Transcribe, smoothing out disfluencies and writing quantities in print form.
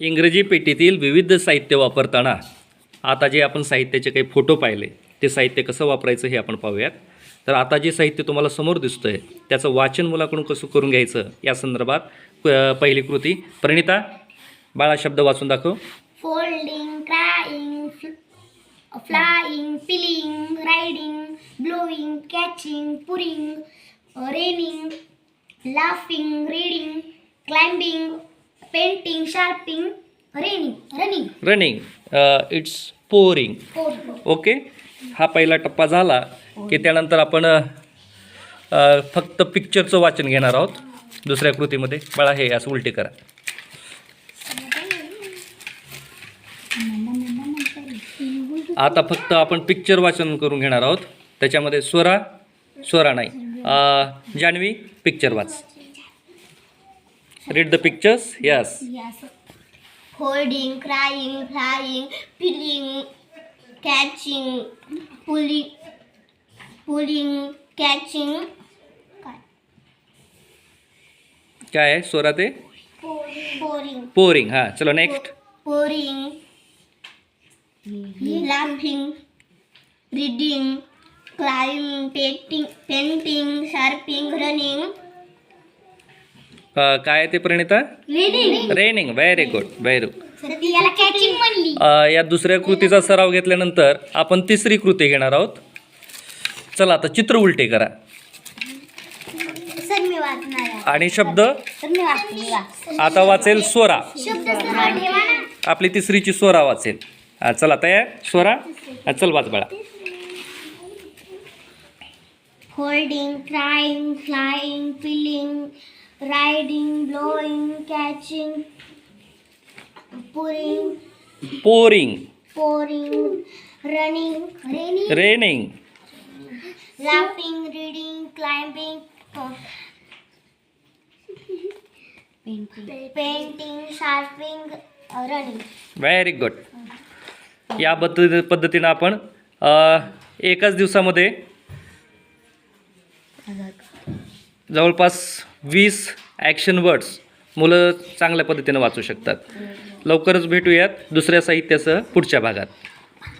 इंग्रजी पेटीतील विविध साहित्य वापरताना आता जे आपण साहित्याचे काही फोटो पाहिले ते साहित्य कसं वापरायचं हे आपण पाहूयात. तर आता जे साहित्य तुम्हाला समोर दिसतं आहे त्याचं वाचन मुलाकडून कसं करून घ्यायचं या संदर्भात पहिली कृती. प्रणिता, बाळा शब्द वाचून दाखव. Folding, crying, flying, peeling, riding, blowing, catching, pouring, raining, laughing, reading, climbing, painting, sharping, running. It's pouring. Okay, हा पहिला टप्पा झाला की त्यानंतर आपण फक्त पिक्चरचं वाचन घेणार आहोत. दुसऱ्या कृतीमध्ये बाळा हे असं उलटे करा. आता फक्त आपण पिक्चर वाचन करून घेणार आहोत. त्याच्यामध्ये स्वरा नाही. जान्हवी, पिक्चर वाच. Read the pictures. Yes. Holding, crying, flying, peeling, catching, pulling, catching. काय आहे स्वरा ते? पोरिंग. हां, चलो next. Pouring, laughing, reading, climbing, painting, sharping, running. काय आहे ते Pranita? Raining. Very good. Catching म्हणली. या दुसऱ्या कृतीचा सराव घेतल्यानंतर आपण तिसरी कृती घेणार आहोत. चला आता चित्र उलटे करा सर मी वाचणार आहे. आणि शब्द सर मी वाचते. आता वाचेल स्वरा. शब्द सरळ ठेवा ना. आपली तिसरीची स्वरा वाचेल. चला तयार. स्वरा, चल वाच बाळा. Holding, crying, flying, peeling, riding, blowing, catching, pouring, running, raining, laughing, reading, climbing, painting, sharping, running. Very good. या पद्धतीनं आपण एकाच दिवसामध्ये जवळपास 20 ॲक्शन वर्ड्स मुलं चांगल्या पद्धतीनं वाचू शकतात. लवकरच भेटूयात दुसऱ्या साहित्यासह पुढच्या भागात.